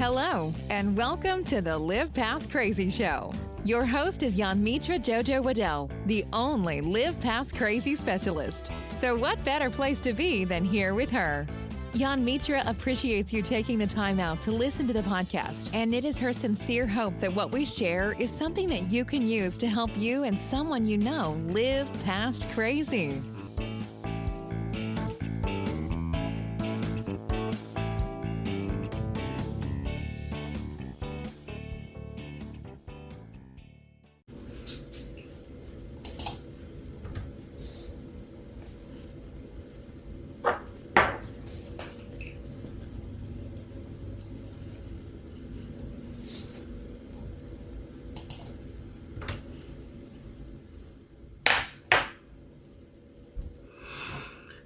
Hello, and welcome to the Live Past Crazy Show. Your host is Yanmitra Jojo Waddell, the only Live Past Crazy specialist. So what better place to be than here with her? Yanmitra appreciates you taking the time out to listen to the podcast, and it is her sincere hope that what we share is something that you can use to help you and someone you know live past crazy.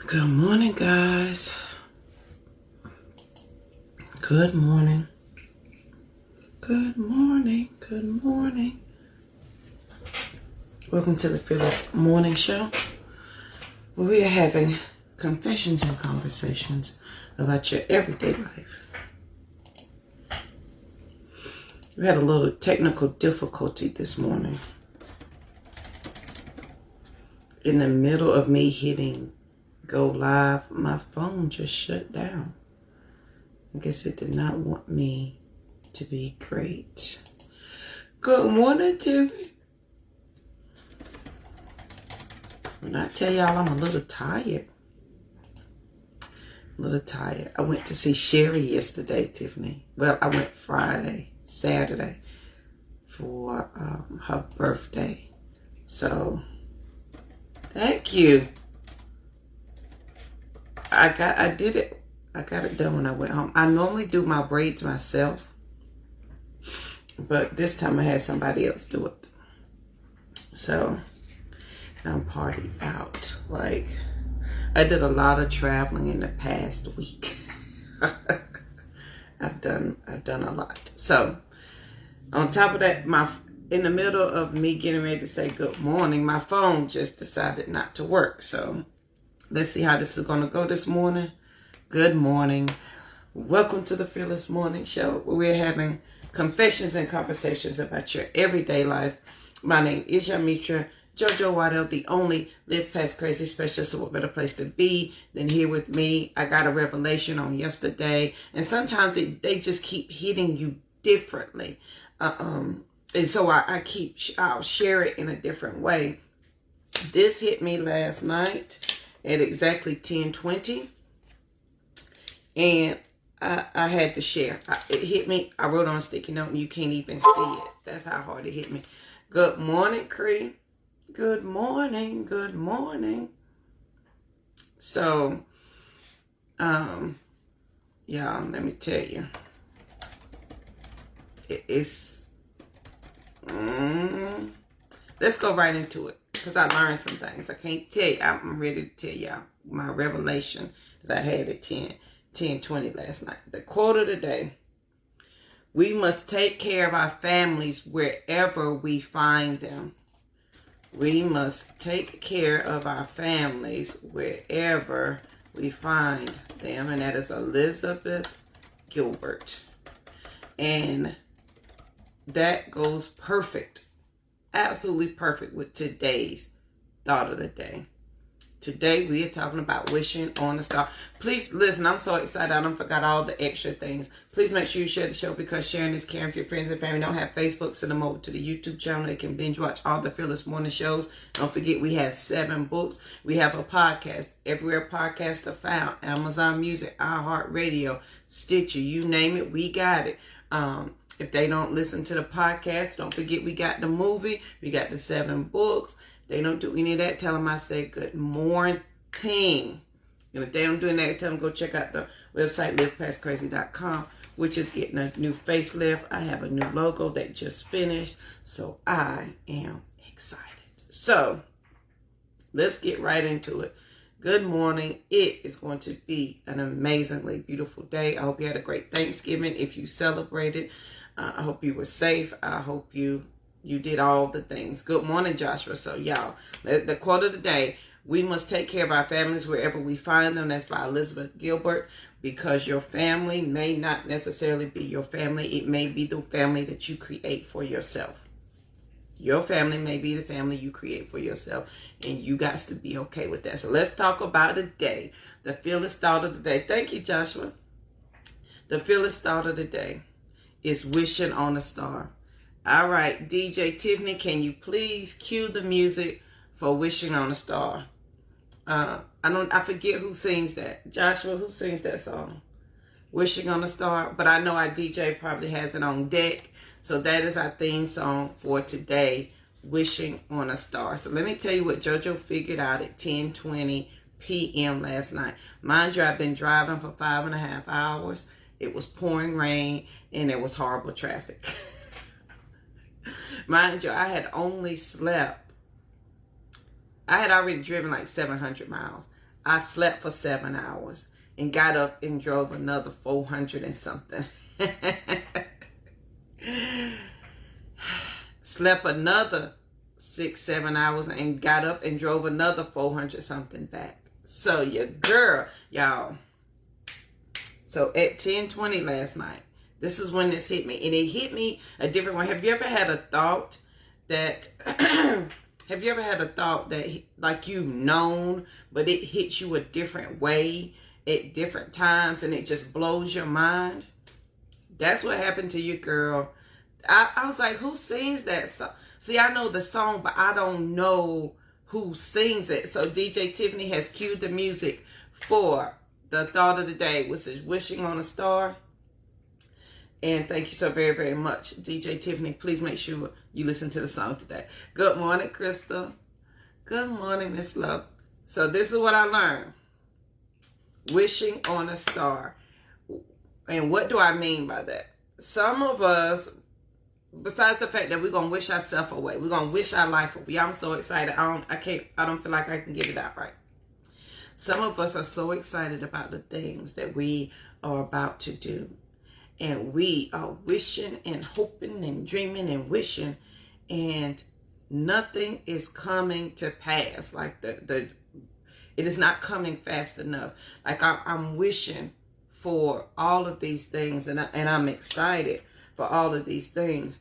Good morning, guys. Good morning. Good morning. Good morning. Welcome to the Fearless Morning Show, where we are having confessions and conversations about your everyday life. We had a little technical difficulty this morning. In the middle of me hitting go live, my phone just shut down. I guess it did not want me to be great. Good morning, Jimmy. When I tell y'all I'm a little tired. I went to see Sherry yesterday, Tiffany. Well, I went Saturday for her birthday. So, thank you. I did it. I got it done when I went home. I normally do my braids myself, but this time I had somebody else do it. So I'm partied out. Like, I did a lot of traveling in the past week. I've done a lot. So on top of that, in the middle of me getting ready to say good morning, my phone just decided not to work. So let's see how this is going to go this morning. Good morning. Welcome to the Fearless Morning Show, where we're having confessions and conversations about your everyday life. My name is Yanmitra Jojo Waddell, the only Live Past Crazy specialist. So what better place to be than here with me? I got a revelation on yesterday, and sometimes they just keep hitting you differently. And so I'll share it in a different way. This hit me last night at exactly 10:20, and I had to share. It hit me. I wrote on a sticky note, and you can't even see it. That's how hard it hit me. Good morning, Cree. Good morning. Good morning. So, y'all, let me tell you, it's. Let's go right into it, because I learned some things. I can't tell you. I'm ready to tell y'all my revelation that I had at 10:20 last night. The quote of the day: we must take care of our families wherever we find them. We must take care of our families wherever we find them. And that is Elizabeth Gilbert. And that goes perfect. Absolutely perfect with today's thought of the day. Today we are talking about wishing on a star. Please listen, I'm so excited. I don't forgot all the extra things. Please make sure you share the show, because sharing is caring. If your friends and family don't have Facebook, send them over to the YouTube channel. They can binge watch all the Fearless Morning shows. Don't forget, we have 7 books. We have a podcast. Everywhere podcasts are found. Amazon Music, iHeartRadio, Stitcher, you name it, we got it. If they don't listen to the podcast, don't forget we got the movie. We got the 7 books. If they don't do any of that, tell them I said good morning. And if they don't do that, tell them go check out the website, livepastcrazy.com, which is getting a new facelift. I have a new logo that just finished, so I am excited. So let's get right into it. Good morning. It is going to be an amazingly beautiful day. I hope you had a great Thanksgiving. If you celebrated, I hope you were safe. I hope you did all the things. Good morning, Joshua. So y'all, the quote of the day: we must take care of our families wherever we find them. That's by Elizabeth Gilbert. because your family may not necessarily be your family. It may be the family that you create for yourself. Your family may be the family you create for yourself, and you got to be okay with that. So let's talk about the day. The fearless thought of the day. Thank you, Joshua. The fearless thought of the day is wishing on a star. All right, DJ Tiffany, can you please cue the music for Wishing on a Star? I forget who sings that. Joshua, who sings that song? Wishing on a Star. But I know our DJ probably has it on deck. So that is our theme song for today, Wishing on a Star. So let me tell you what JoJo figured out at 10:20 p.m. last night. Mind you, I've been driving for 5.5 hours. It was pouring rain and it was horrible traffic. Mind you, I had only slept. I had already driven like 700 miles. I slept for 7 hours and got up and drove another 400 and something. Slept another 6-7 hours and got up and drove another 400 something back. So your girl, y'all. So at 10:20 last night, this is when this hit me. And it hit me a different way. Have you ever had a thought that like you've known, but it hits you a different way at different times and it just blows your mind? That's what happened to your girl. I was like, who sings that song? See, I know the song, but I don't know who sings it. So DJ Tiffany has cued the music for the thought of the day, which is Wishing on a Star. And thank you so very, very much, DJ Tiffany. Please make sure you listen to the song today. Good morning, Crystal. Good morning, Miss Love. So this is what I learned. Wishing on a star. And what do I mean by that? Some of us, besides the fact that we're going to wish ourselves away, we're going to wish our life away. I'm so excited. I don't feel like I can get it out right. Some of us are so excited about the things that we are about to do. And we are wishing and hoping and dreaming and wishing, and nothing is coming to pass. Like it is not coming fast enough. Like I'm wishing for all of these things, and I'm excited for all of these things.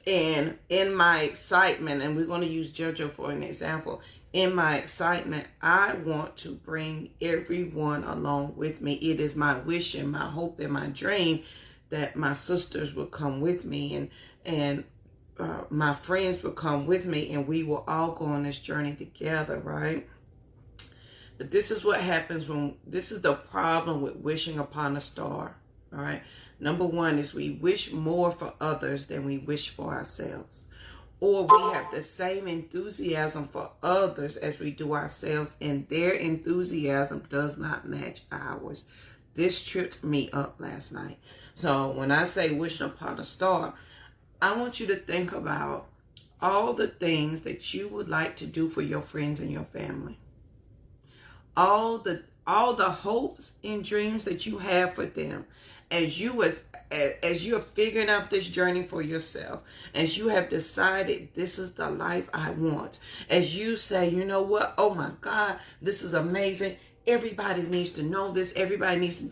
And in my excitement, and we're going to use JoJo for an example, in my excitement, I want to bring everyone along with me. It is my wish and my hope and my dream that my sisters will come with me, and my friends will come with me, and we will all go on this journey together, right? But this is what happens this is the problem with wishing upon a star, all right? Number one is we wish more for others than we wish for ourselves. Or we have the same enthusiasm for others as we do ourselves, and their enthusiasm does not match ours. This tripped me up last night. So when I say wishing upon a star, I want you to think about all the things that you would like to do for your friends and your family. All the hopes and dreams that you have for them as you're figuring out this journey for yourself, as you have decided this is the life I want, as you say, you know what, oh my God, this is amazing. Everybody needs to know this. Everybody needs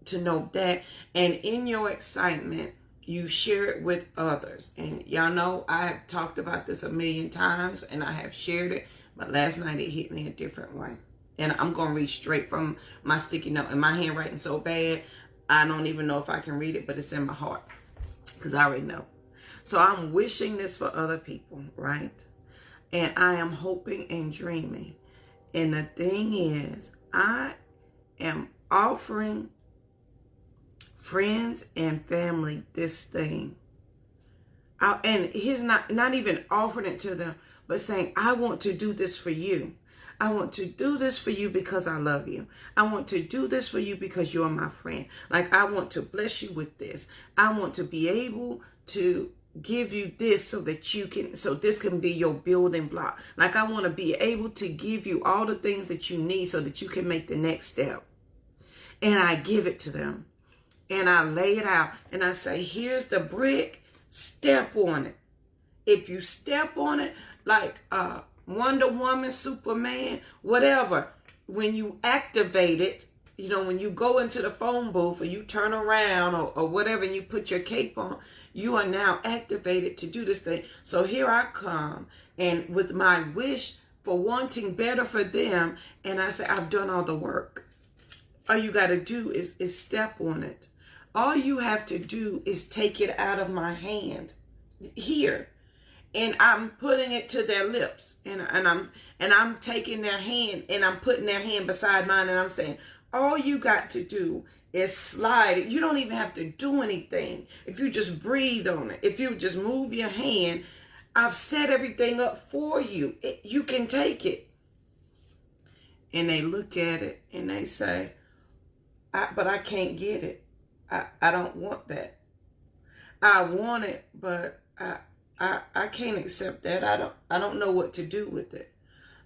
to know that. And in your excitement, you share it with others. And y'all know I have talked about this a million times and I have shared it. But last night it hit me a different way. And I'm going to read straight from my sticky note. And my handwriting's so bad, I don't even know if I can read it, but it's in my heart. Because I already know. So I'm wishing this for other people, right? And I am hoping and dreaming. And the thing is, I am offering friends and family this thing. And he's not even offering it to them, but saying, I want to do this for you. I want to do this for you because I love you. I want to do this for you because you're my friend. Like, I want to bless you with this. I want to be able to give you this so this can be your building block. Like, I want to be able to give you all the things that you need so that you can make the next step. And I give it to them. And I lay it out. And I say, here's the brick. Step on it. If you step on it, like Wonder Woman, Superman, whatever, when you activate it, you know, when you go into the phone booth or you turn around or whatever and you put your cape on, you are now activated to do this thing. So here I come, and with my wish for wanting better for them, and I say, I've done all the work. All you got to do is step on it. All you have to do is take it out of my hand here. And I'm putting it to their lips, and I'm taking their hand and I'm putting their hand beside mine, and I'm saying, all you got to do is slide it. You don't even have to do anything. If you just breathe on it, if you just move your hand, I've set everything up for you. You can take it. And they look at it and they say, but I can't get it. I don't want that. I want it, but I can't accept that. I don't know what to do with it.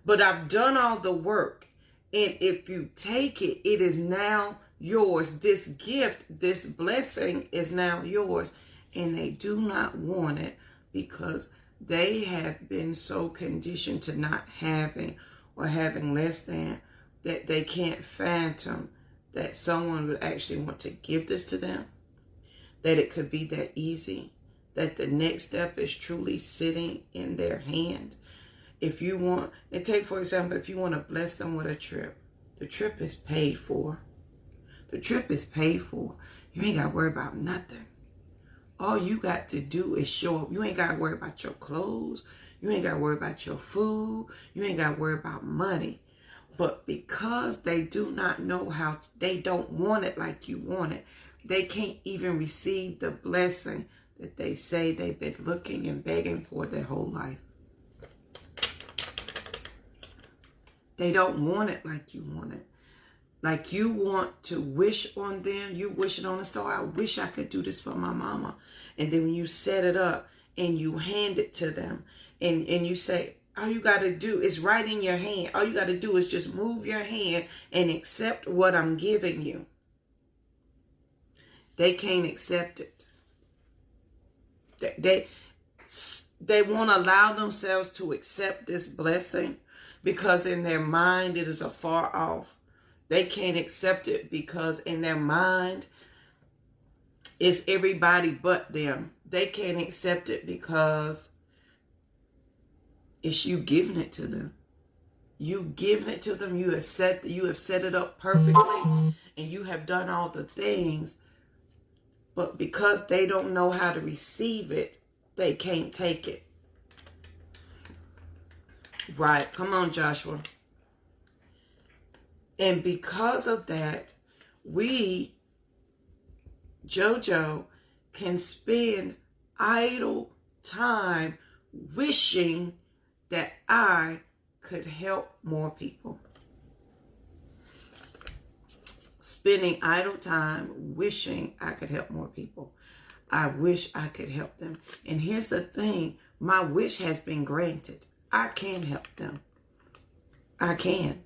But I've done all the work. And if you take it, it is now yours. This gift, this blessing is now yours. And they do not want it because they have been so conditioned to not having or having less than, that they can't fathom that someone would actually want to give this to them, that it could be that easy, that the next step is truly sitting in their hand. If you want, and take for example, if you want to bless them with a trip, the trip is paid for. The trip is paid for. You ain't got to worry about nothing. All you got to do is show up. You ain't got to worry about your clothes. You ain't got to worry about your food. You ain't got to worry about money. But because they do not know how, they don't want it like you want it, they can't even receive the blessing that they say they've been looking and begging for their whole life. They don't want it like you want it. Like you want to wish on them. You wish it on the star. I wish I could do this for my mama. And then when you set it up and you hand it to them and you say, all you got to do is right in your hand. All you got to do is just move your hand and accept what I'm giving you. They can't accept it. They won't allow themselves to accept this blessing because in their mind it is afar off. They can't accept it because in their mind it's everybody but them. They can't accept it because it's you giving it to them. You giving it to them. You have set it up perfectly, and you have done all the things. But because they don't know how to receive it, they can't take it. Right. Come on, Joshua. And because of that, we, JoJo, can spend idle time wishing that I could help more people. Spending idle time wishing I could help more people. I wish I could help them. And here's the thing. My wish has been granted. I can help them. I can.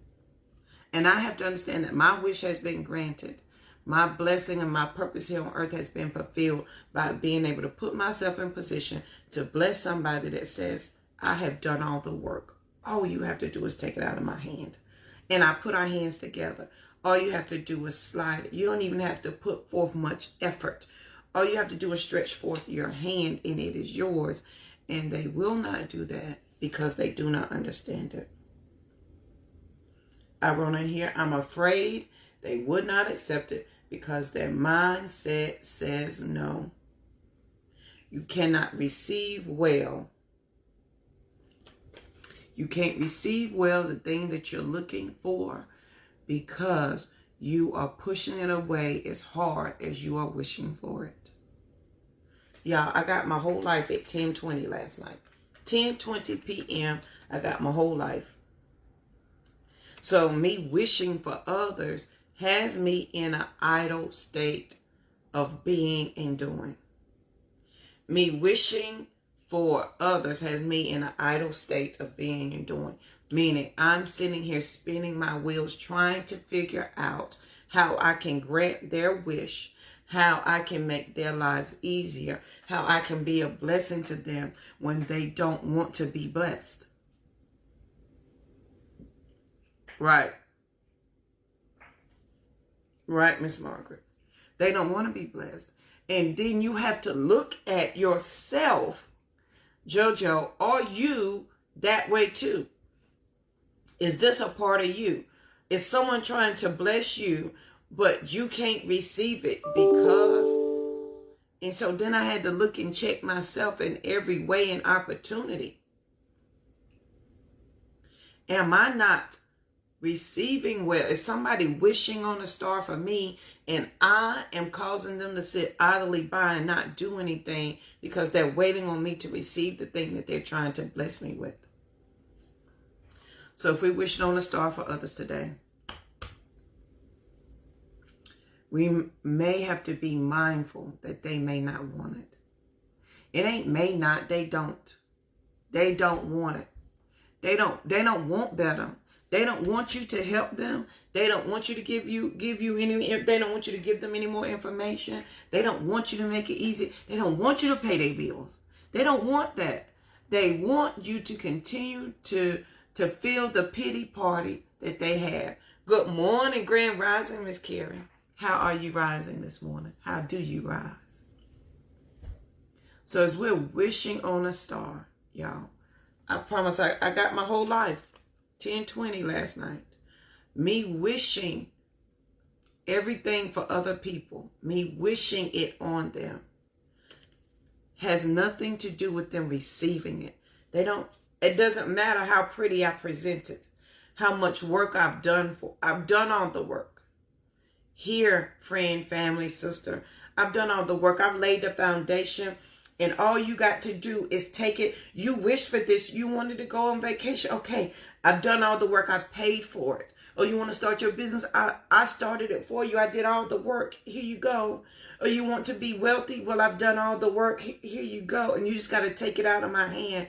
And I have to understand that my wish has been granted. My blessing and my purpose here on earth has been fulfilled by being able to put myself in position to bless somebody that says, I have done all the work. All you have to do is take it out of my hand. And I put our hands together. All you have to do is slide it. You don't even have to put forth much effort. All you have to do is stretch forth your hand and it is yours. And they will not do that because they do not understand it. I wrote in here, I'm afraid they would not accept it because their mindset says no. You cannot receive well. You can't receive well the thing that you're looking for because you are pushing it away as hard as you are wishing for it. Y'all, I got my whole life at 10:20 last night. 10:20 p.m. I got my whole life. So me wishing for others has me in an idle state of being and doing. Me wishing for others has me in an idle state of being and doing. Meaning I'm sitting here spinning my wheels trying to figure out how I can grant their wish, how I can make their lives easier, how I can be a blessing to them when they don't want to be blessed. Right. Right, Miss Margaret? They don't want to be blessed. And then you have to look at yourself, JoJo, are you that way too? Is this a part of you? Is someone trying to bless you, but you can't receive it because... And so then I had to look and check myself in every way and opportunity. Am I not receiving well? Is somebody wishing on a star for me and I am causing them to sit idly by and not do anything because they're waiting on me to receive the thing that they're trying to bless me with? So if we're wishing on a star for others today, we may have to be mindful that they may not want it. It ain't may not, they don't. They don't want it. They don't want better. They don't want you to help them. They don't want you to give you any, they don't want you to give them any more information. They don't want you to make it easy. They don't want you to pay their bills. They don't want that. They want you to continue to feel the pity party that they have. Good morning, Grand Rising, Miss Carrie. How are you rising this morning? How do you rise? So as we're wishing on a star, y'all, I promise I got my whole life, 10:20 last night. Me wishing everything for other people, me wishing it on them, has nothing to do with them receiving it. It doesn't matter how pretty I present it, how much work I've done all the work. Here, friend, family, sister, I've done all the work. I've laid the foundation, and all you got to do is take it. You wished for this. You wanted to go on vacation. Okay, I've done all the work. I've paid for it. Or you want to start your business. I started it for you. I did all the work. Here you go. Or you want to be wealthy. Well, I've done all the work. Here you go. And you just got to take it out of my hand.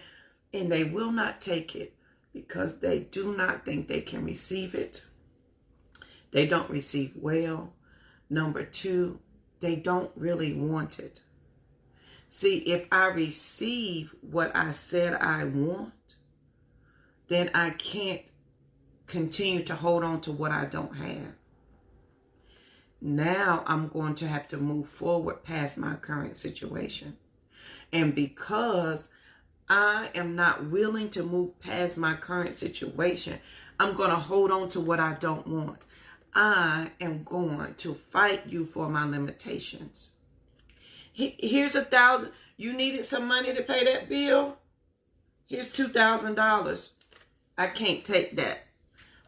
And they will not take it because they do not think they can receive it. They don't receive well. Number two, they don't really want it. See, if I receive what I said I want, then I can't continue to hold on to what I don't have. Now I'm going to have to move forward past my current situation. And because I am not willing to move past my current situation, I'm going to hold on to what I don't want. I am going to fight you for my limitations. Here's $1,000. You needed some money to pay that bill? Here's $2,000. I can't take that.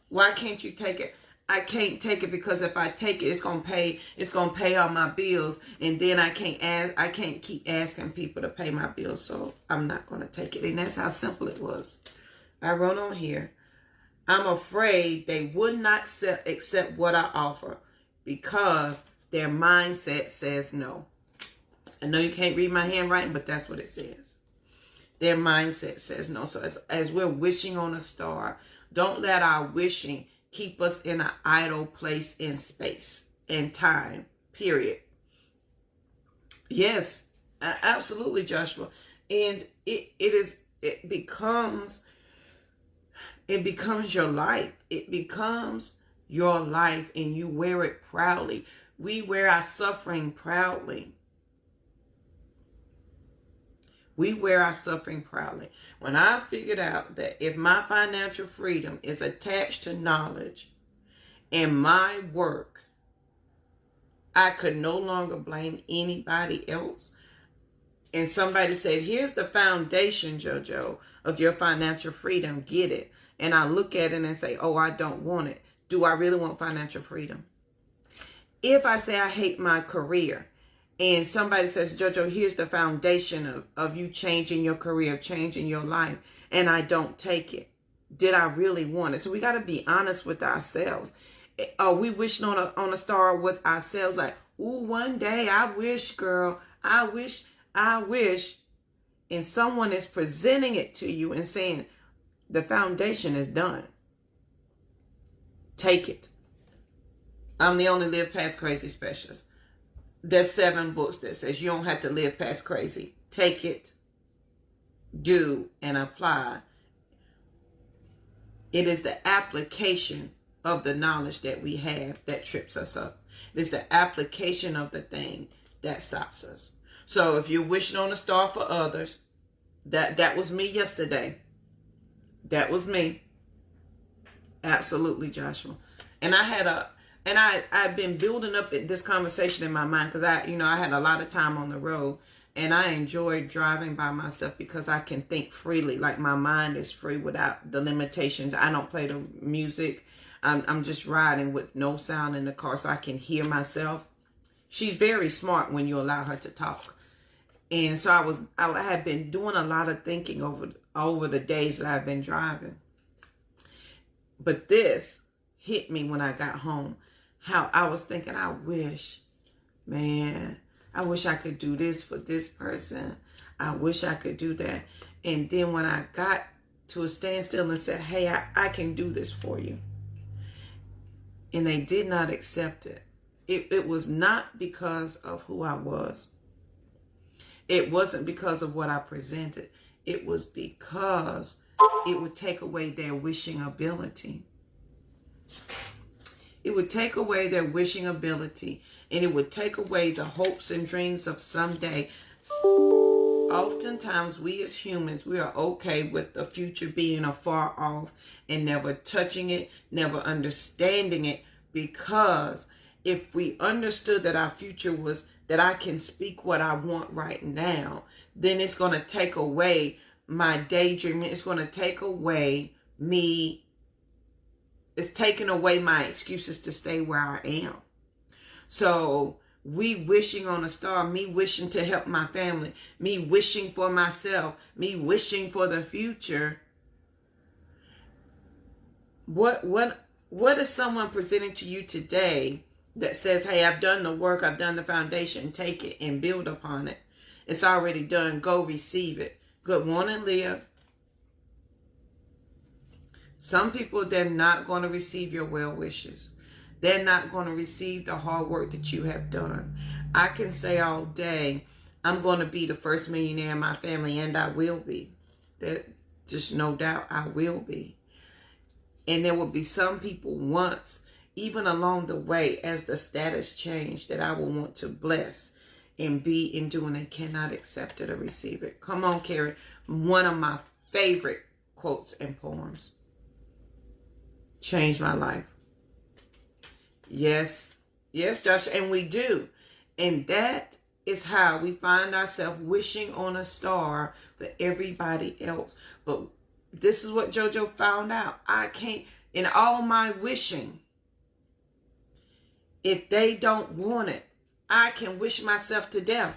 Why can't you take it? I can't take it because if I take it, it's gonna pay all my bills, and then I can't keep asking people to pay my bills, so I'm not gonna take it. And that's how simple it was. I wrote on here, I'm afraid they would not accept what I offer because their mindset says no. I know you can't read my handwriting, but that's what it says. Their mindset says no. So as we're wishing on a star, don't let our wishing keep us in an idle place in space and time, period. Yes, absolutely, Joshua. And it becomes your life. It becomes your life, and you wear it proudly. We wear our suffering proudly. We wear our suffering proudly. When I figured out that if my financial freedom is attached to knowledge and my work, I could no longer blame anybody else. And somebody said, here's the foundation, JoJo, of your financial freedom. Get it. And I look at it and say, oh, I don't want it. Do I really want financial freedom? If I say I hate my career, and somebody says, JoJo, here's the foundation of you changing your career, changing your life, and I don't take it, did I really want it? So we got to be honest with ourselves. Are we wishing on a star with ourselves like, ooh, one day I wish, girl, I wish. And someone is presenting it to you and saying, the foundation is done. Take it. I'm the only Live Past Crazy specialist. There's 7 books that says you don't have to live past crazy. Take it, do, and apply. It is the application of the knowledge that we have that trips us up. It's the application of the thing that stops us. So if you're wishing on a star for others, that was me yesterday. That was me. Absolutely, Joshua. And I've been building up this conversation in my mind because I had a lot of time on the road, and I enjoyed driving by myself because I can think freely. Like, my mind is free without the limitations. I don't play the music. I'm just riding with no sound in the car so I can hear myself. She's very smart when you allow her to talk. And so I had been doing a lot of thinking over the days that I've been driving. But this hit me when I got home. How I was thinking, I wish I could do this for this person. I wish I could do that. And then when I got to a standstill and said, hey, I can do this for you. And they did not accept it. It was not because of who I was. It wasn't because of what I presented. It was because it would take away their wishing ability. It would take away their wishing ability, and it would take away the hopes and dreams of someday. Oftentimes, we as humans, we are okay with the future being afar off and never touching it, never understanding it, because if we understood that our future was that I can speak what I want right now, then it's going to take away my daydreaming. It's going to take away me. It's taking away my excuses to stay where I am. So we wishing on a star, me wishing to help my family, me wishing for myself, me wishing for the future. What is someone presenting to you today that says, hey, I've done the work, I've done the foundation, take it and build upon it. It's already done. Go receive it. Good morning, Leah. Some people, they're not going to receive your well wishes. They're not going to receive the hard work that you have done. I can say all day, I'm going to be the first millionaire in my family, and I will be. There's just no doubt I will be. And there will be some people once, even along the way, as the status changed, that I will want to bless and be and do, and they cannot accept it or receive it. Come on, Carrie. One of my favorite quotes and poems. Changed my life. Yes, Josh, and we do. And that is how we find ourselves wishing on a star for everybody else. But this is what JoJo found out. I can't, in all my wishing, if they don't want it, I can wish myself to death.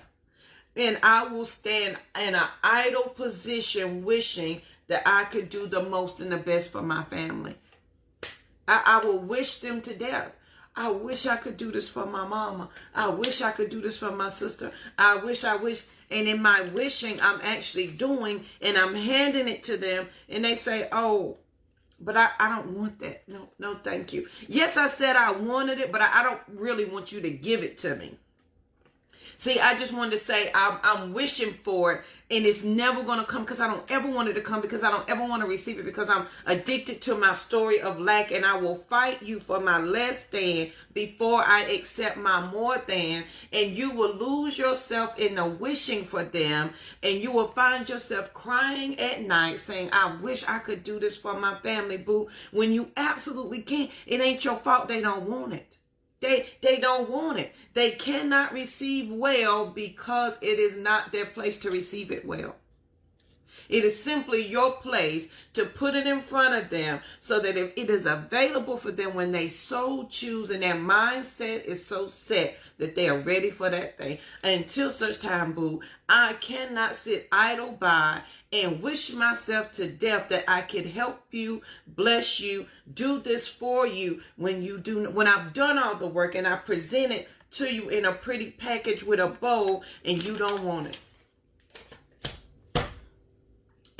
And I will stand in an idle position wishing that I could do the most and the best for my family. I will wish them to death. I wish I could do this for my mama. I wish I could do this for my sister. I wish. And in my wishing, I'm actually doing, and I'm handing it to them. And they say, oh, but I don't want that. No, thank you. Yes, I said I wanted it, but I don't really want you to give it to me. See, I just wanted to say I'm wishing for it, and it's never going to come because I don't ever want it to come, because I don't ever want to receive it, because I'm addicted to my story of lack, and I will fight you for my less than before I accept my more than, and you will lose yourself in the wishing for them, and you will find yourself crying at night saying, I wish I could do this for my family, boo, when you absolutely can't. It ain't your fault they don't want it. They don't want it. They cannot receive well because it is not their place to receive it well. It is simply your place to put it in front of them so that if it is available for them when they so choose, and their mindset is so set that they are ready for that thing. Until such time, boo, I cannot sit idle by and wish myself to death that I could help you, bless you, do this for you when I've done all the work and I present it to you in a pretty package with a bow and you don't want it.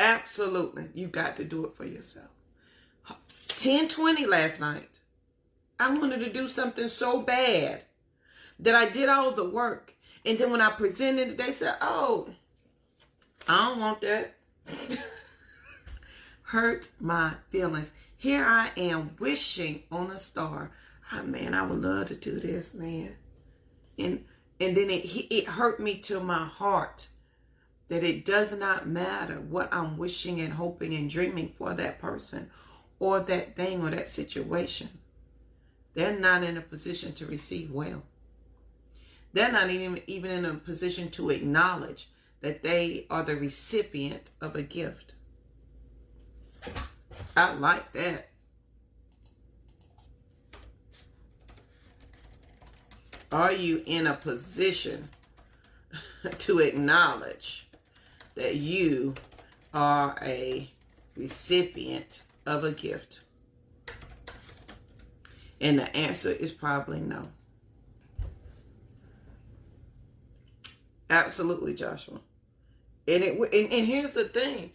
Absolutely. You got to do it for yourself. 10:20 last night. I wanted to do something so bad that I did all the work. And then when I presented it, they said, oh, I don't want that. Hurt my feelings. Here I am wishing on a star. oh, man, I would love to do this, man. And then it hurt me to my heart that it does not matter what I'm wishing and hoping and dreaming for that person or that thing or that situation. They're not in a position to receive well. They're not even in a position to acknowledge that they are the recipient of a gift. I like that. Are you in a position to acknowledge that you are a recipient of a gift? And the answer is probably no. Absolutely, Joshua. And here's the thing.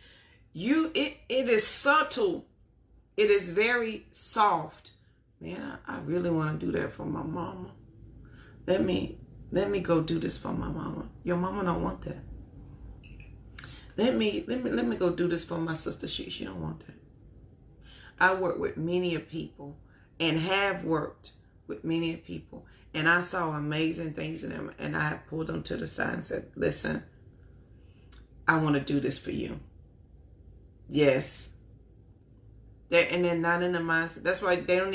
It is subtle. It is very soft. Man, I really want to do that for my mama. Let me go do this for my mama. Your mama don't want that. Let me go do this for my sister. She don't want that. I work with many people and have worked with many people, and I saw amazing things in them, and I pulled them to the side and said, listen, I want to do this for you. Yes. They're not in the mindset. That's why they're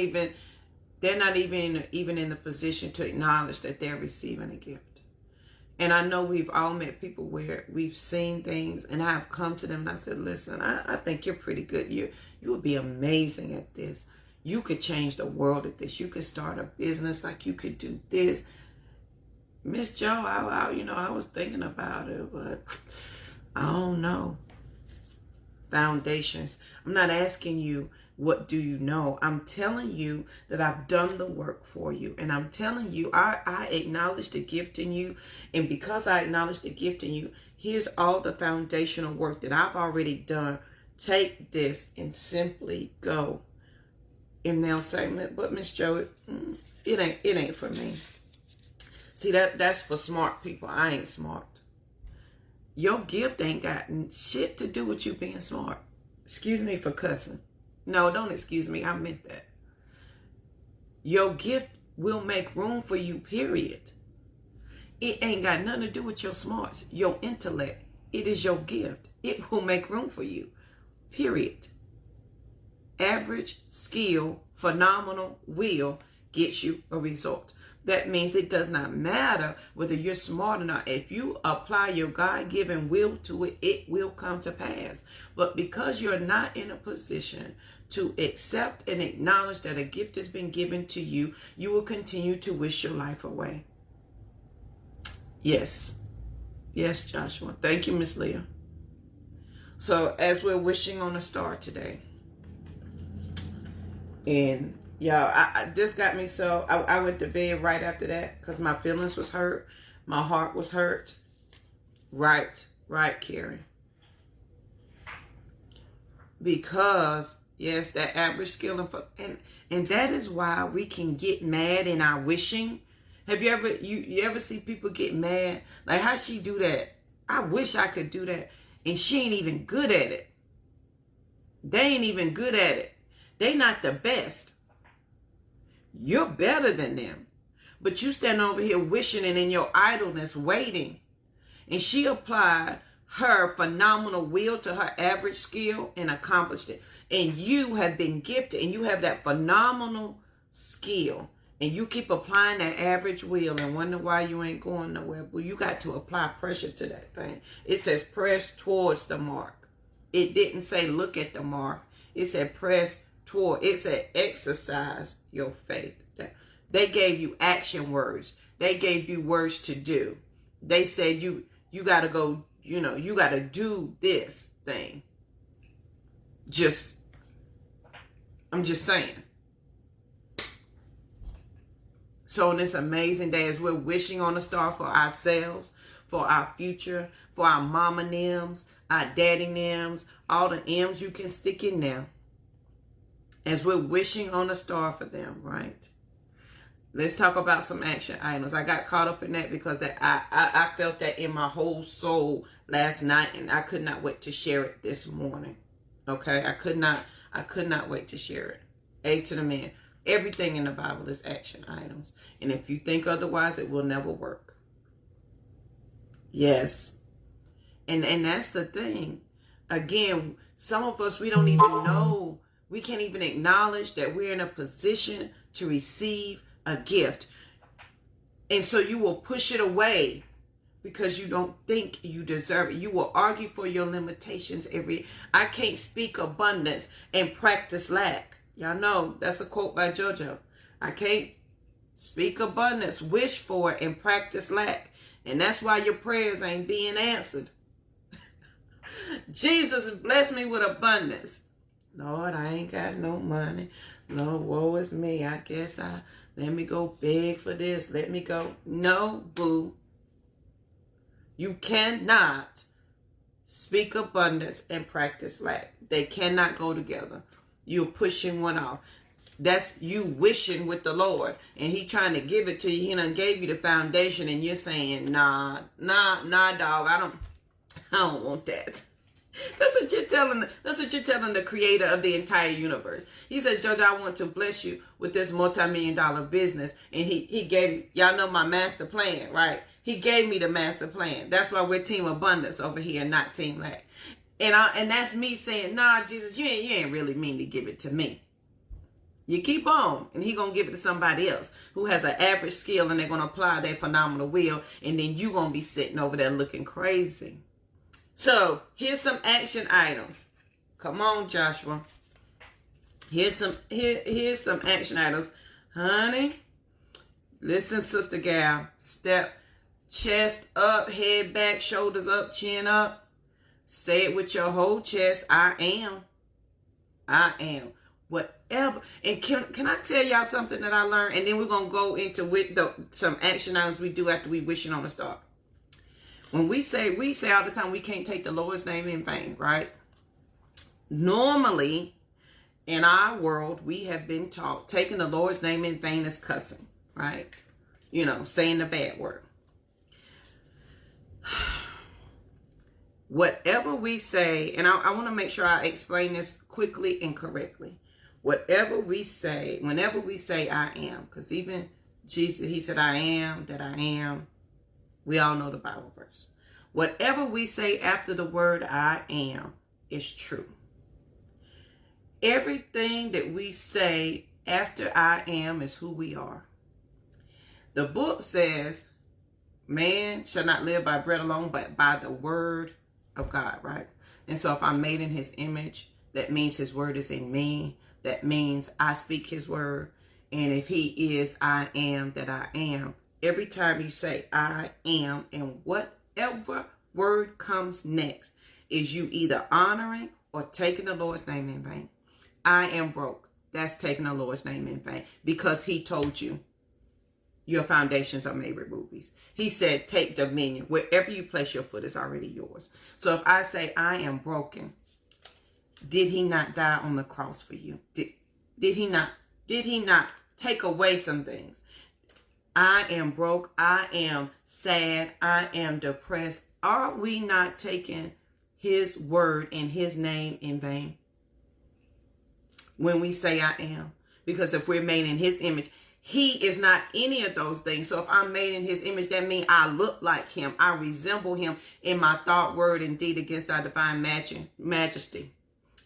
not even in the position to acknowledge that they're receiving a gift. And I know we've all met people where we've seen things, and I've come to them and I said, listen, I think you're pretty good. You would be amazing at this. You could change the world at this. You could start a business, like you could do this. Miss Joe, I was thinking about it, but I don't know. Foundations. I'm not asking you, what do you know? I'm telling you that I've done the work for you. And I'm telling you, I acknowledge the gift in you. And because I acknowledge the gift in you, here's all the foundational work that I've already done. Take this and simply go. And they'll say, but Miss Joe, it ain't for me. See, that's for smart people. I ain't smart. Your gift ain't got shit to do with you being smart. Excuse me for cussing. No, don't excuse me. I meant that. Your gift will make room for you, period. It ain't got nothing to do with your smarts, your intellect. It is your gift. It will make room for you, period. Average skill, phenomenal will gets you a result. That means it does not matter whether you're smart or not. If you apply your God-given will to it, it will come to pass. But because you're not in a position to accept and acknowledge that a gift has been given to you, you will continue to wish your life away. Yes. Yes, Joshua. Thank you, Miss Leah. So as we're wishing on a star today, and y'all, this got me so, I went to bed right after that because my feelings was hurt. My heart was hurt. Right, Carrie. Because, yes, that average skill, and that is why we can get mad in our wishing. Have you ever see people get mad? Like, how she do that? I wish I could do that. And she ain't even good at it. They ain't even good at it. They not the best. You're better than them. But you stand over here wishing and in your idleness waiting. And she applied her phenomenal will to her average skill and accomplished it. And you have been gifted and you have that phenomenal skill. And you keep applying that average will and wonder why you ain't going nowhere. Well, you got to apply pressure to that thing. It says press towards the mark. It didn't say look at the mark. It said press toward. It said exercise your faith. They gave you action words. They gave you words to do. They said you got to go, you got to do this thing. I'm just saying. So on this amazing day, as we're wishing on a star for ourselves, for our future, for our mama names, our daddy names, all the M's you can stick in there. As we're wishing on a star for them, right? Let's talk about some action items. I got caught up in that because I felt that in my whole soul last night, and I could not wait to share it this morning. Okay, I could not wait to share it. A to the man. Everything in the Bible is action items. And if you think otherwise, it will never work. Yes. And that's the thing. Again, some of us, we don't even know. We can't even acknowledge that we're in a position to receive a gift. And so you will push it away because you don't think you deserve it. You will argue for your limitations I can't speak abundance and practice lack. Y'all know that's a quote by JoJo. I can't speak abundance, wish for it, and practice lack. And that's why your prayers ain't being answered. Jesus blessed me with abundance. Lord, I ain't got no money. Lord, woe is me. I guess let me go beg for this. Let me go. No, boo. You cannot speak abundance and practice lack. They cannot go together. You're pushing one off. That's you wishing with the Lord. And he trying to give it to you. He done gave you the foundation and you're saying, nah, dog. I don't want that. That's what you're telling the creator of the entire universe. He said, Judge, I want to bless you with this multi-million-dollar business. And he gave, y'all know my master plan, right? He gave me the master plan. That's why we're Team Abundance over here, not Team Lack. And that's me saying, nah, Jesus, you ain't really mean to give it to me. You keep on, and he going to give it to somebody else who has an average skill, and they're going to apply their phenomenal will, and then you going to be sitting over there looking crazy. So here's some action items. Come on, Joshua. Here's some action items. Honey, listen, Sister Gal. Step, chest up, head back, shoulders up, chin up. Say it with your whole chest. I am. I am. Whatever. And can I tell y'all something that I learned? And then we're going to go into some action items we do after we wishing on a star. When we say all the time we can't take the Lord's name in vain, right? Normally, in our world, we have been taught taking the Lord's name in vain is cussing, right? You know, saying the bad word. Whatever we say, and I want to make sure I explain this quickly and correctly. Whatever we say, whenever we say I am, because even Jesus, he said I am, that I am. We all know the Bible verse. Whatever we say after the word I am is true. Everything that we say after I am is who we are. The book says, man shall not live by bread alone, but by the word of God, right? And so if I'm made in his image, that means his word is in me. That means I speak his word. And if he is I am that I am, every time you say I am, and whatever word comes next is you either honoring or taking the Lord's name in vain. I am broke. That's taking the Lord's name in vain because he told you your foundations are made with rubies. He said, take dominion. Wherever you place your foot is already yours. So if I say I am broken, did he not die on the cross for you? Did he not take away some things? I am broke. I am sad. I am depressed. Are we not taking his word and his name in vain when we say I am? Because if we're made in his image, he is not any of those things. So if I'm made in his image, that means I look like him. I resemble him in my thought, word, and deed against our divine majesty.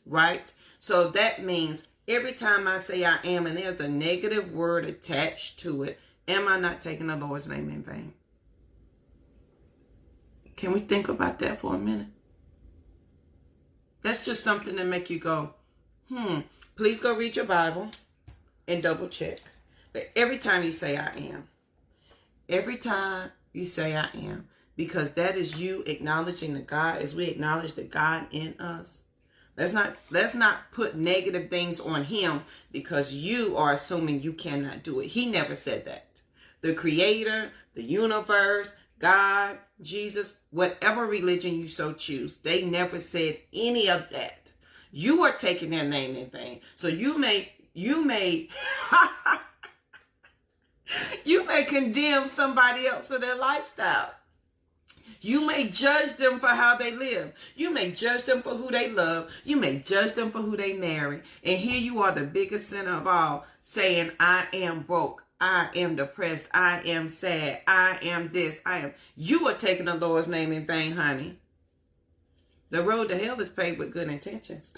Right? So that means every time I say I am and there's a negative word attached to it, am I not taking the Lord's name in vain? Can we think about that for a minute? That's just something to make you go, Please go read your Bible and double check. But every time you say I am, every time you say I am, because that is you acknowledging the God as we acknowledge the God in us. Let's not put negative things on him because you are assuming you cannot do it. He never said that. The creator, the universe, God, Jesus, whatever religion you so choose, they never said any of that. You are taking their name in vain. So you may you may condemn somebody else for their lifestyle. You may judge them for how they live. You may judge them for who they love. You may judge them for who they marry. And here you are, the biggest sinner of all, saying, I am broke. I am depressed. I am sad. I am this. I am. You are taking the Lord's name in vain, honey. The road to hell is paved with good intentions.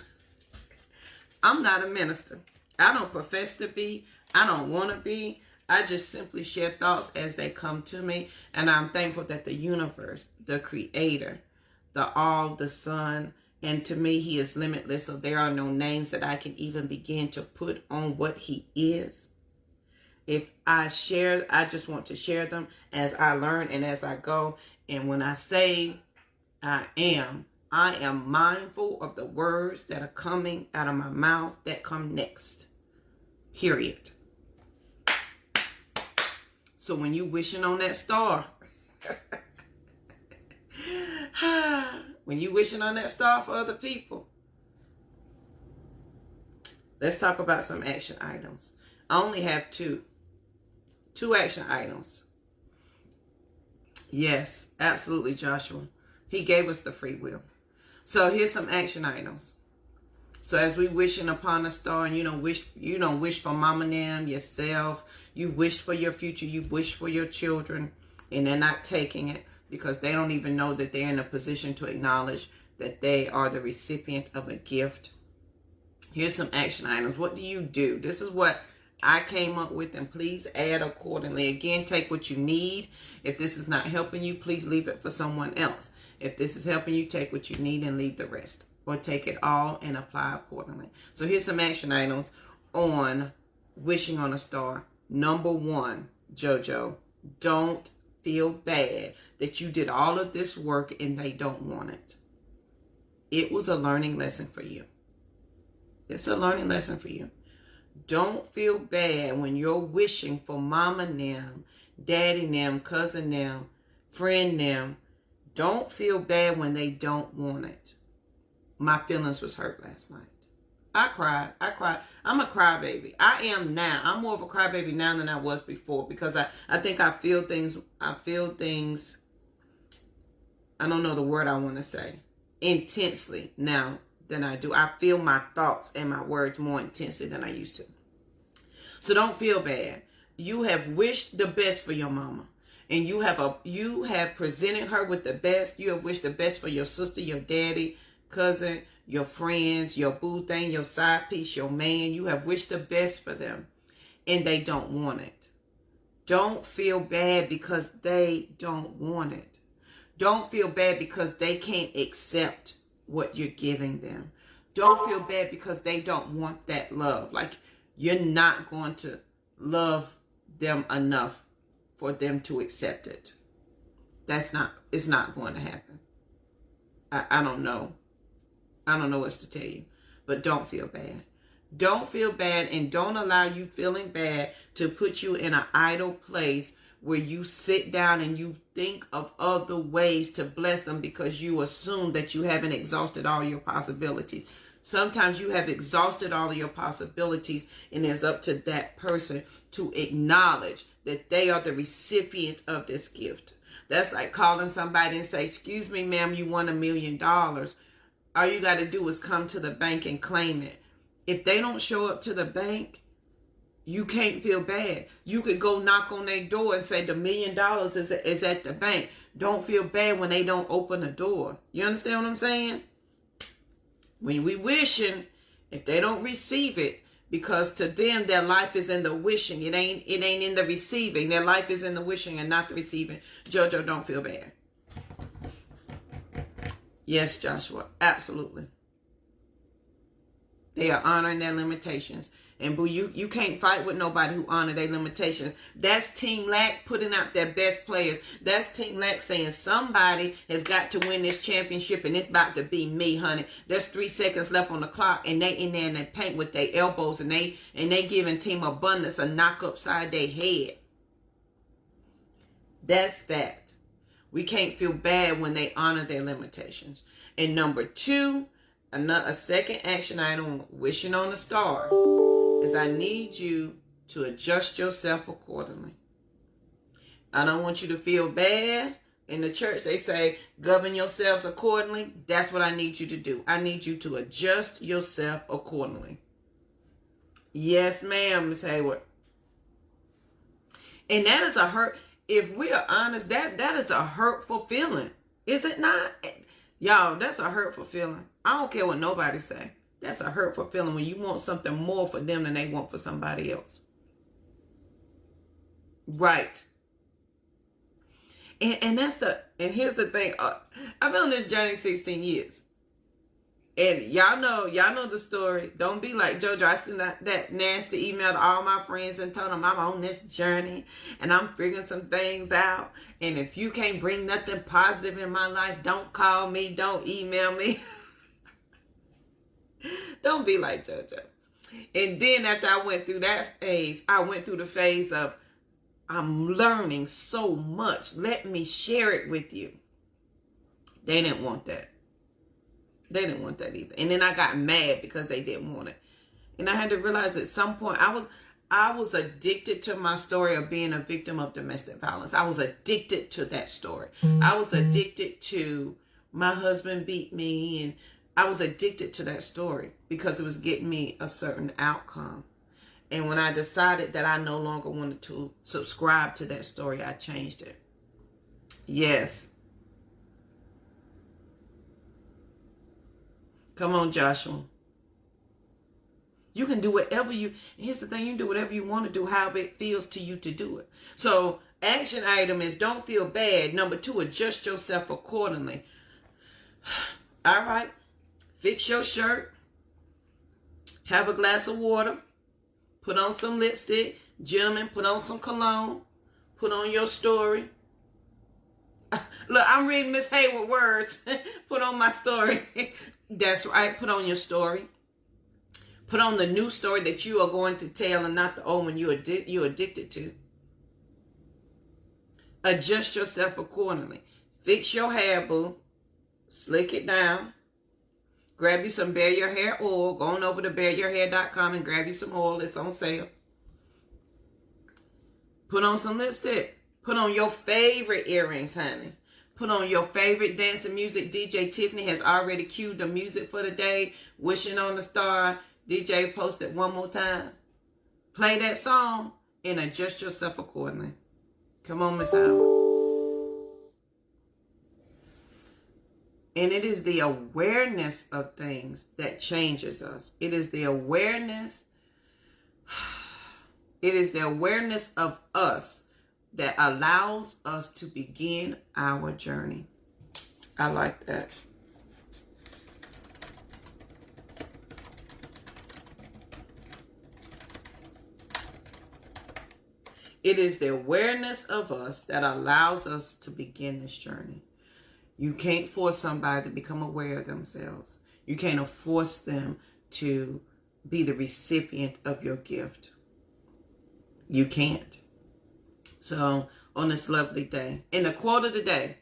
I'm not a minister. I don't profess to be. I don't want to be. I just simply share thoughts as they come to me. And I'm thankful that the universe, the creator, the all, the sun, and to me, he is limitless. So there are no names that I can even begin to put on what he is. If I share, I just want to share them as I learn and as I go. And when I say I am mindful of the words that are coming out of my mouth that come next. Period. So when you wishing on that star, when you wishing on that star for other people, let's talk about some action items. I only have two action items. Yes, absolutely, Joshua. He gave us the free will. So here's some action items. So as we wishing upon a star, and you don't wish for mama and them, yourself, you wish for your future, you wish for your children, and they're not taking it because they don't even know that they're in a position to acknowledge that they are the recipient of a gift. Here's some action items. What do you do? This is what I came up with, and please add accordingly. Again, take what you need. If this is not helping you, please leave it for someone else. If this is helping you, take what you need and leave the rest. Or take it all and apply accordingly. So here's some action items on wishing on a star. Number 1, JoJo, don't feel bad that you did all of this work and they don't want it. It was a learning lesson for you. It's a learning lesson for you. Don't feel bad when you're wishing for mama them, daddy them, cousin them, friend them. Don't feel bad when they don't want it. My feelings was hurt last night. I cried. I'm a crybaby. I am now. I'm more of a crybaby now than I was before because I think I feel things. I don't know the word I want to say. Intensely now than I do. I feel my thoughts and my words more intensely than I used to. So don't feel bad. You have wished the best for your mama. And you have presented her with the best. You have wished the best for your sister, your daddy, cousin, your friends, your boo thing, your side piece, your man. You have wished the best for them. And they don't want it. Don't feel bad because they don't want it. Don't feel bad because they can't accept what you're giving them. Don't feel bad because they don't want that love. Like you're not going to love them enough for them to accept it. It's not going to happen. I don't know. I don't know what to tell you, but don't feel bad. Don't feel bad, and don't allow you feeling bad to put you in an idle place where you sit down and you think of other ways to bless them because you assume that you haven't exhausted all your possibilities. Sometimes you have exhausted all of your possibilities, and it's up to that person to acknowledge that they are the recipient of this gift. That's like calling somebody and say, excuse me, ma'am, you won $1 million. All you got to do is come to the bank and claim it. If they don't show up to the bank, you can't feel bad. You could go knock on their door and say the $1 million is at the bank. Don't feel bad when they don't open the door. You understand what I'm saying? When we wishing, if they don't receive it, because to them their life is in the wishing. It ain't in the receiving. Their life is in the wishing and not the receiving. JoJo, don't feel bad. Yes, Joshua, absolutely. They are honoring their limitations. And boo, you can't fight with nobody who honor their limitations. That's Team Lack putting out their best players. That's Team Lack saying somebody has got to win this championship and it's about to be me, honey. There's 3 seconds left on the clock and they in there and they paint with their elbows and they giving Team Abundance a knock upside their head. That's that. We can't feel bad when they honor their limitations. And number 2, a second action item, wishing on a star, is I need you to adjust yourself accordingly. I don't want you to feel bad In the church, they say, govern yourselves accordingly. That's what I need you to do. I need you to adjust yourself accordingly. Yes, ma'am, Miss Hayward. And that is a hurt. If we are honest, that is a hurtful feeling. Is it not? Y'all, that's a hurtful feeling. I don't care what nobody say. That's a hurtful feeling when you want something more for them than they want for somebody else. Right. And here's the thing. I've been on this journey 16 years. And y'all know the story. Don't be like JoJo. I sent that nasty email to all my friends and told them I'm on this journey and I'm figuring some things out. And if you can't bring nothing positive in my life, don't call me, don't email me. Don't be like JoJo. And then after I went through that phase, I went through the phase of, I'm learning so much. Let me share it with you. They didn't want that. They didn't want that either. And then I got mad because they didn't want it. And I had to realize at some point I was addicted to my story of being a victim of domestic violence. I was addicted to that story. I was addicted to my husband beat me, and I was addicted to that story because it was getting me a certain outcome. And when I decided that I no longer wanted to subscribe to that story, I changed it. Yes. Come on, Joshua. You can do whatever here's the thing, you can do whatever you want to do, however it feels to you to do it. So, action item is don't feel bad. Number 2, adjust yourself accordingly. All right. Fix your shirt. Have a glass of water. Put on some lipstick. Gentlemen, put on some cologne. Put on your story. Look, I'm reading Miss Hayward words. Put on my story. That's right. Put on your story. Put on the new story that you are going to tell and not the old one you're addicted to. Adjust yourself accordingly. Fix your hair, boo. Slick it down. Grab you some Bare Your Hair oil. Go on over to bareyourhair.com and grab you some oil. It's on sale. Put on some lipstick. Put on your favorite earrings, honey. Put on your favorite dancing music. DJ Tiffany has already cued the music for the day. Wishing on a Star. DJ, post it one more time. Play that song and adjust yourself accordingly. Come on, Miss Howard. And it is the awareness of things that changes us. It is the awareness. It is the awareness of us that allows us to begin our journey. I like that. It is the awareness of us that allows us to begin this journey. You can't force somebody to become aware of themselves. You can't force them to be the recipient of your gift. You can't. So on this lovely day, and the quote of the day,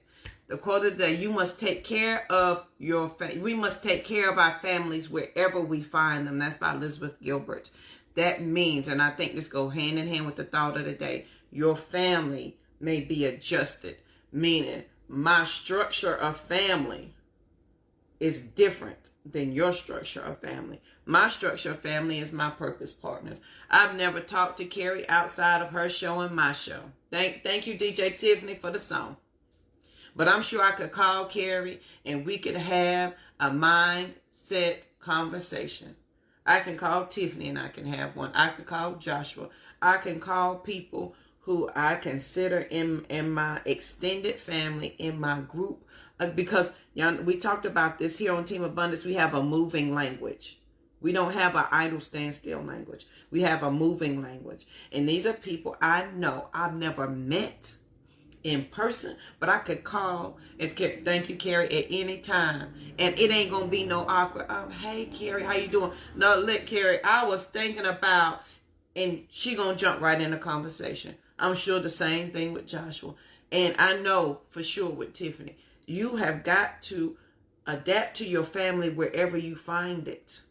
you must take care of we must take care of our families wherever we find them. That's by Elizabeth Gilbert. That means, and I think this goes hand in hand with the thought of the day, your family may be adjusted, meaning my structure of family is different than your structure of family. My structure of family is my purpose partners. I've never talked to Carrie outside of her show and my show. Thank you, DJ Tiffany, for the song. But I'm sure I could call Carrie and we could have a mindset conversation. I can call Tiffany and I can have one. I can call Joshua. I can call people who I consider in my extended family, in my group. Because we talked about this here on Team Abundance. We have a moving language. We don't have an idle, stand still language. We have a moving language. And these are people I know I've never met in person, but I could call as thank you, Carrie, at any time. And it ain't going to be no awkward, hey, Carrie, how you doing? No, look, Carrie, I was thinking about, and she going to jump right in the conversation. I'm sure the same thing with Joshua. And I know for sure with Tiffany, you have got to adapt to your family wherever you find it.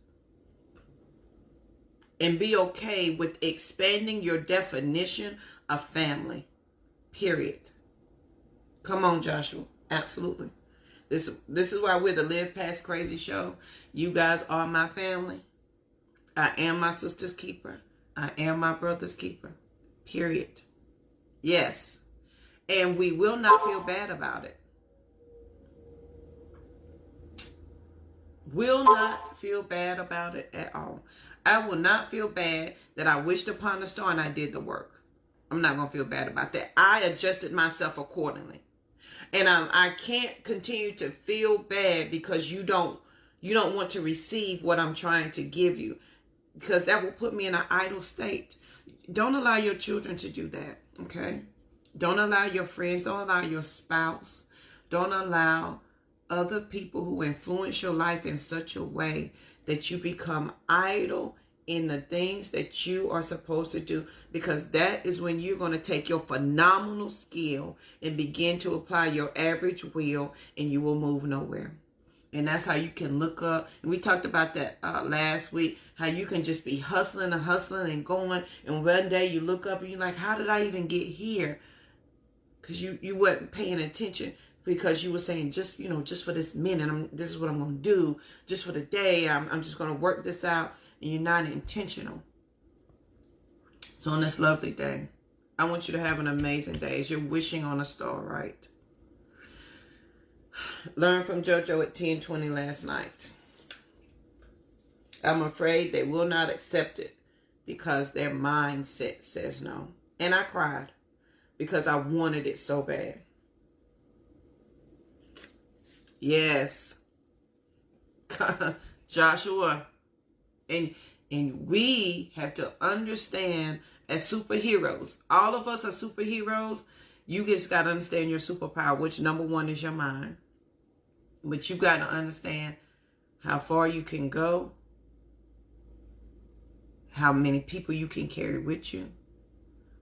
And be okay with expanding your definition of family. Period. Come on, Joshua. Absolutely. This is why we're the Live Past Crazy show. You guys are my family. I am my sister's keeper. I am my brother's keeper. Period. Yes. And we will not feel bad about it. Will not feel bad about it at all. I will not feel bad that I wished upon a star and I did the work. I'm not going to feel bad about that. I adjusted myself accordingly. And I can't continue to feel bad because you don't want to receive what I'm trying to give you, because that will put me in an idle state. Don't allow your children to do that, okay? Don't allow your friends, don't allow your spouse, don't allow other people who influence your life in such a way that you become idle in the things that you are supposed to do, because that is when you're going to take your phenomenal skill and begin to apply your average will, and you will move nowhere. And that's how you can look up. And we talked about that last week, how you can just be hustling and going. And one day you look up and you're like, how did I even get here? Because you weren't paying attention, because you were saying, just for this minute, this is what I'm going to do. Just for the day, I'm just going to work this out. And you're not intentional. So on this lovely day, I want you to have an amazing day as you're wishing on a star, right? Learn from JoJo at 10:20 last night. I'm afraid they will not accept it because their mindset says no. And I cried because I wanted it so bad. Yes. Joshua. And we have to understand, as superheroes, all of us are superheroes. You just got to understand your superpower, which number one is your mind. But you got to understand how far you can go, how many people you can carry with you.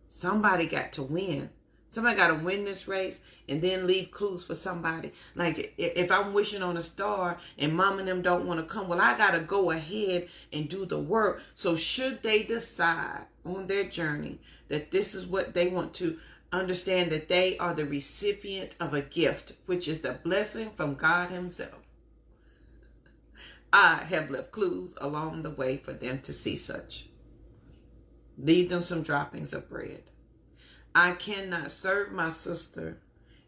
Somebody got to win. Somebody got to win this race and then leave clues for somebody. Like if I'm wishing on a star and mom and them don't want to come, well, I got to go ahead and do the work. So should they decide on their journey that this is what they want to understand, that they are the recipient of a gift, which is the blessing from God himself, I have left clues along the way for them to see such. Leave them some droppings of bread. I cannot serve my sister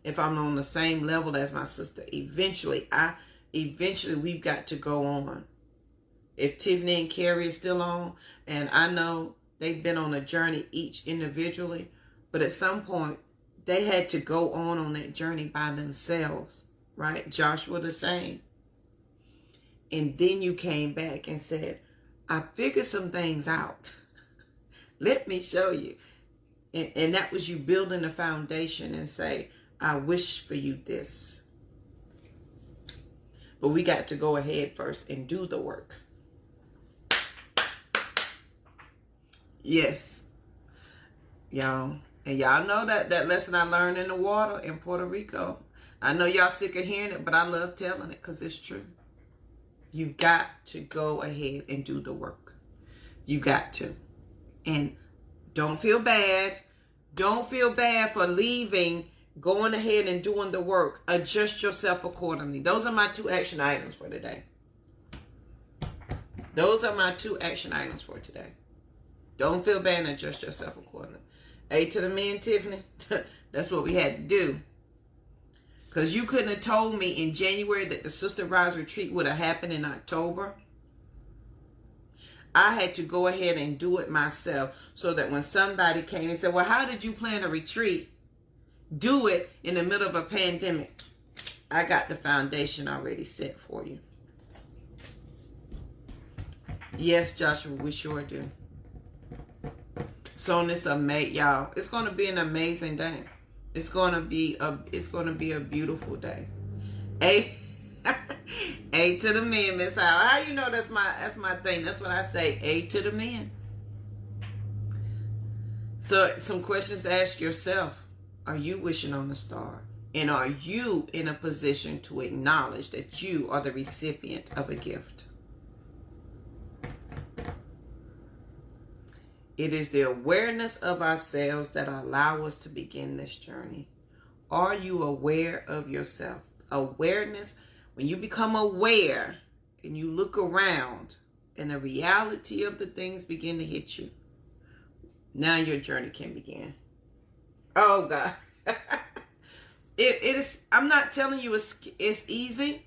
if I'm on the same level as my sister. Eventually we've got to go on. If Tiffany and Carrie are still on, and I know they've been on a journey each individually, but at some point they had to go on that journey by themselves, right? Joshua the same. And then you came back and said, I figured some things out. Let me show you. And that was you building a foundation and say, I wish for you this. But we got to go ahead first and do the work. Yes. Y'all. And y'all know that lesson I learned in the water in Puerto Rico. I know y'all sick of hearing it, but I love telling it because it's true. You've got to go ahead and do the work. You got to. And don't feel bad. Don't feel bad for leaving, going ahead and doing the work. Adjust yourself accordingly. Those are my 2 action items for today. Those are my 2 action items for today. Don't feel bad and adjust yourself accordingly. A to the men, Tiffany. That's what we had to do. Because you couldn't have told me in January that the Sister Rise Retreat would have happened in October. I had to go ahead and do it myself so that when somebody came and said, well, how did you plan a retreat? Do it in the middle of a pandemic. I got the foundation already set for you. Yes, Joshua, we sure do. So on this y'all, it's going to be an amazing day. It's going to be a beautiful day. A to the men, Miss Howell. How you know that's my thing? That's what I say. A to the men. So some questions to ask yourself. Are you wishing on a star? And are you in a position to acknowledge that you are the recipient of a gift? It is the awareness of ourselves that allow us to begin this journey. Are you aware of yourself? Awareness, when you become aware and you look around and the reality of the things begin to hit you, now your journey can begin. Oh God. It is, I'm not telling you it's easy.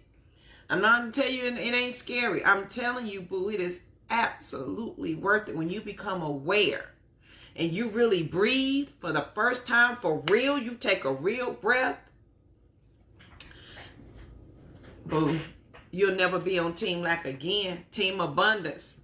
I'm not telling you it ain't scary. I'm telling you, boo, it is absolutely worth it when you become aware and you really breathe for the first time for real. You take a real breath. Boo, you'll never be on Team Lack again. Team Abundance.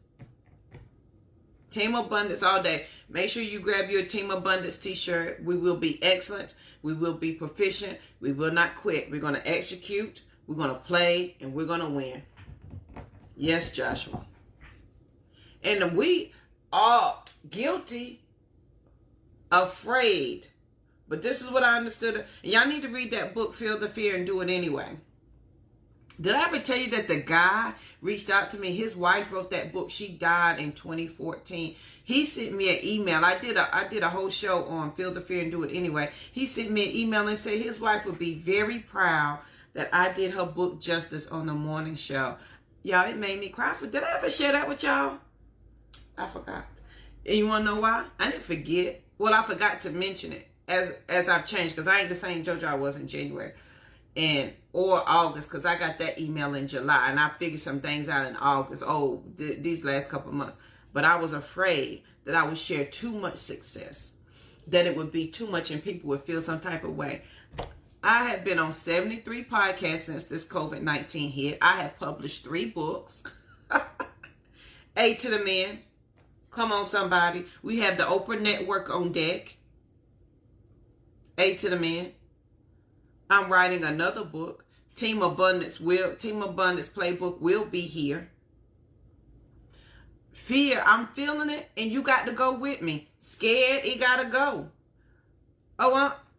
Team Abundance all day. Make sure you grab your Team Abundance t-shirt. We will be excellent. We will be proficient. We will not quit. We're going to execute. We're going to play. And we're going to win. Yes, Joshua. And we are guilty, afraid. But this is what I understood. And y'all need to read that book, Feel the Fear and Do It Anyway. Did I ever tell you that the guy reached out to me? His wife wrote that book. She died in 2014. He sent me an email. I did a whole show on Feel the Fear and Do It Anyway. He sent me an email and said his wife would be very proud that I did her book justice on the morning show. Y'all, it made me cry. Did I ever share that with y'all? I forgot. And you want to know why? I didn't forget. Well, I forgot to mention it as I've changed, because I ain't the same JoJo I was in January or August, because I got that email in July and I figured some things out in August. These last couple of months. But I was afraid that I would share too much success, that it would be too much and people would feel some type of way. I have been on 73 podcasts since this COVID-19 hit. I have published 3 books. A to the men. Come on, somebody. We have the Oprah Network on deck. A to the men. I'm writing another book. Team Abundance Playbook will be here. Fear, I'm feeling it, and you got to go with me. Scared, it got to go.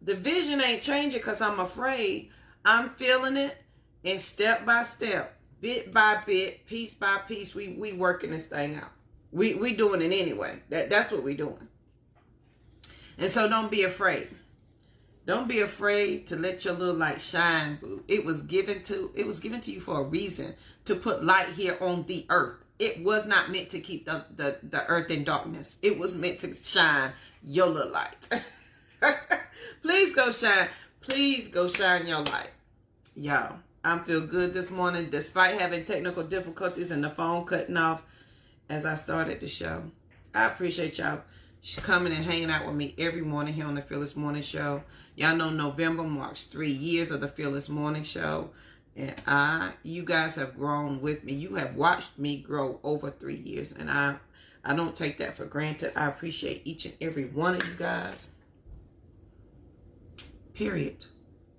The vision ain't changing because I'm afraid. I'm feeling it, and step by step, bit by bit, piece by piece, we working this thing out. We doing it anyway. That's what we doing. And so don't be afraid. Don't be afraid to let your little light shine, boo. It was given to you for a reason, to put light here on the earth. It was not meant to keep the earth in darkness. It was meant to shine your little light. Please go shine. Please go shine your light. Y'all, I feel good this morning despite having technical difficulties and the phone cutting off as I started the show. I appreciate y'all coming and hanging out with me every morning here on the Fearless Morning Show. Y'all know November marks 3 years of the Fearless Morning Show. And you guys have grown with me. You have watched me grow over 3 years. And I don't take that for granted. I appreciate each and every one of you guys. Period.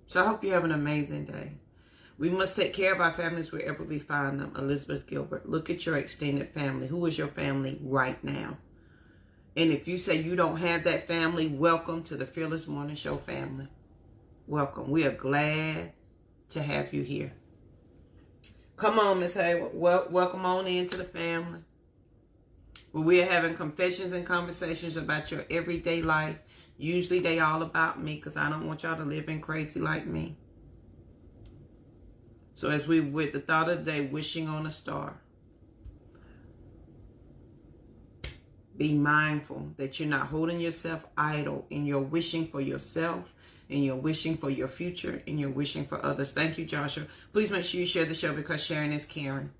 So I hope you have an amazing day. We must take care of our families wherever we find them. Elizabeth Gilbert, look at your extended family. Who is your family right now? And if you say you don't have that family, welcome to the Fearless Morning Show family. Welcome. We are glad to have you here. Come on, Miss Hayward. Welcome on into the family. Where we are having confessions and conversations about your everyday life. Usually they all about me because I don't want y'all to live in crazy like me. So as we with the thought of the day, wishing on a star. Be mindful that you're not holding yourself idle in your wishing for yourself, in your wishing for your future, in your wishing for others. Thank you, Joshua. Please make sure you share the show because sharing is caring.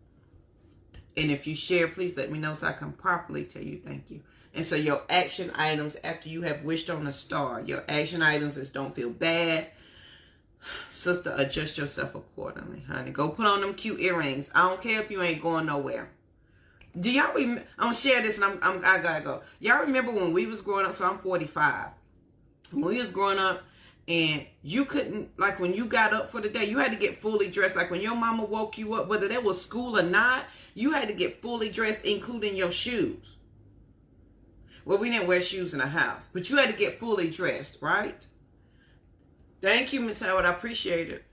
And if you share, please let me know so I can properly tell you thank you. And so your action items after you have wished on a star, your action items is don't feel bad. Sister, adjust yourself accordingly, honey. Go put on them cute earrings. I don't care if you ain't going nowhere. Do y'all remember? I'm gonna share this, and I gotta go. Y'all remember when we was growing up? So I'm 45. When we was growing up, and you couldn't, like, when you got up for the day, you had to get fully dressed. Like when your mama woke you up, whether there was school or not, you had to get fully dressed, including your shoes. Well, we didn't wear shoes in the house, but you had to get fully dressed, right? Thank you, Miss Howard. I appreciate it.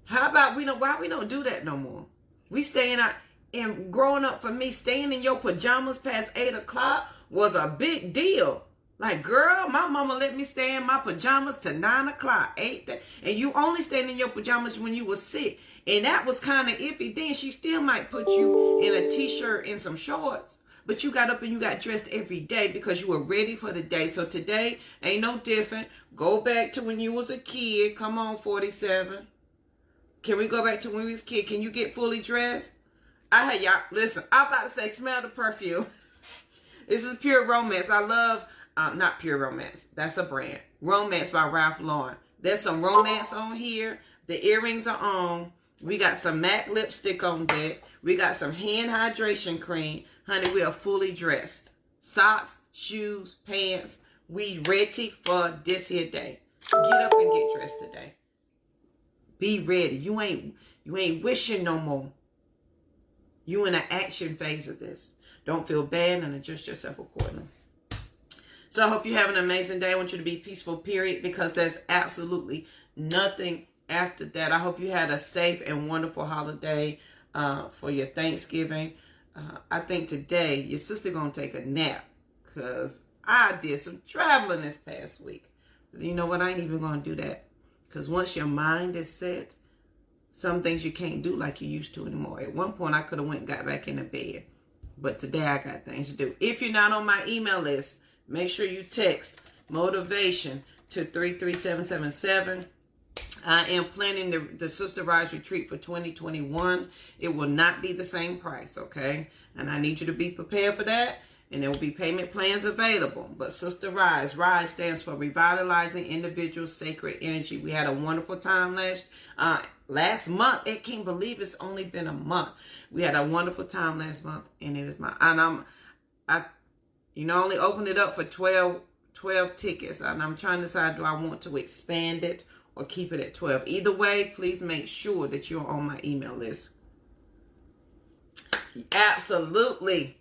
How about why we don't do that no more? We staying out. And growing up for me, staying in your pajamas past 8 o'clock was a big deal. Like, girl, my mama let me stay in my pajamas to 9 o'clock, 8, and you only stayed in your pajamas when you were sick. And that was kind of iffy. Then she still might put you in a t-shirt and some shorts. But you got up and you got dressed every day because you were ready for the day. So today ain't no different. Go back to when you was a kid. Come on, 47. Can we go back to when we was a kid? Can you get fully dressed? Y'all, listen, I'm about to say, smell the perfume. This is Pure Romance. I love, not Pure Romance. That's a brand. Romance by Ralph Lauren. There's some romance on here. The earrings are on. We got some MAC lipstick on deck. We got some hand hydration cream. Honey, we are fully dressed. Socks, shoes, pants. We ready for this here day. Get up and get dressed today. Be ready. You ain't wishing no more. You in the action phase of this. Don't feel bad and adjust yourself accordingly. So I hope you have an amazing day. I want you to be peaceful, period, because there's absolutely nothing after that. I hope you had a safe and wonderful holiday for your Thanksgiving. I think today your sister going to take a nap because I did some traveling this past week. You know what? I ain't even going to do that because once your mind is set, some things you can't do like you used to anymore. At one point, I could have went and got back in the bed. But today, I got things to do. If you're not on my email list, make sure you text motivation to 33777. I am planning the Sister Rise Retreat for 2021. It will not be the same price, okay? And I need you to be prepared for that. And there will be payment plans available. But Sister Rise stands for Revitalizing Individual Sacred Energy. We had a wonderful time last month. I can't believe it's only been a month. We had a wonderful time last month, and it is I only opened it up for 12 tickets, and I'm trying to decide, do I want to expand it or keep it at 12? Either way, please make sure that you're on my email list. Absolutely,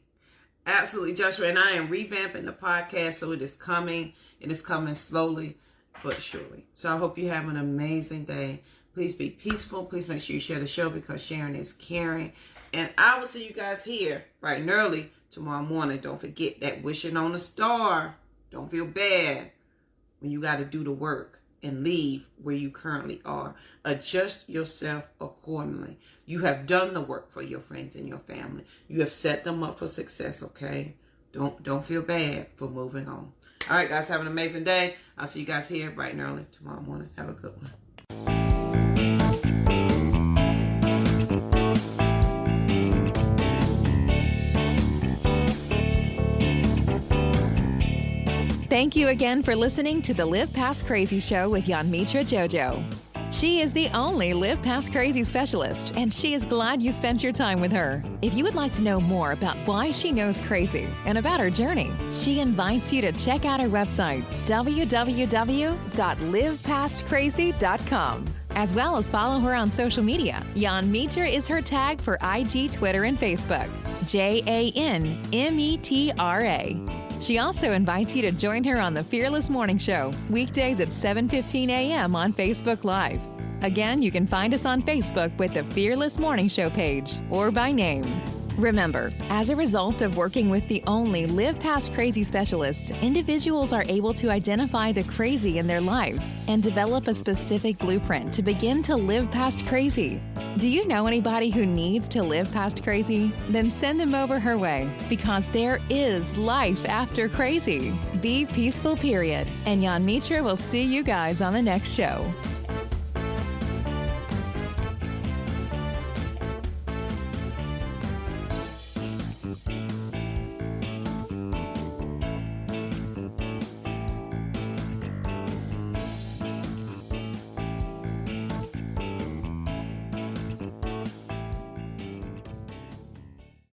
Joshua, and I am revamping the podcast, so it is coming. It is coming slowly but surely. So I hope you have an amazing day. Please be peaceful. Please make sure you share the show because sharing is caring. And I will see you guys here bright and early tomorrow morning. Don't forget that wishing on a star. Don't feel bad when you got to do the work and leave where you currently are. Adjust yourself accordingly. You have done the work for your friends and your family. You have set them up for success, okay? Don't feel bad for moving on. All right, guys, have an amazing day. I'll see you guys here bright and early tomorrow morning. Have a good one. Thank you again for listening to the Live Past Crazy Show with Yonmitra Jojo. She is the only Live Past Crazy specialist, and she is glad you spent your time with her. If you would like to know more about why she knows crazy and about her journey, she invites you to check out her website, www.livepastcrazy.com, as well as follow her on social media. Yonmitra is her tag for IG, Twitter, and Facebook, JANMETRA. She also invites you to join her on the Fearless Morning Show, weekdays at 7:15 a.m. on Facebook Live. Again, you can find us on Facebook with the Fearless Morning Show page or by name. Remember, as a result of working with the only Live Past Crazy specialists, individuals are able to identify the crazy in their lives and develop a specific blueprint to begin to live past crazy. Do you know anybody who needs to live past crazy? Then send them over her way, because there is life after crazy. Be peaceful, period. And Yonmitra will see you guys on the next show.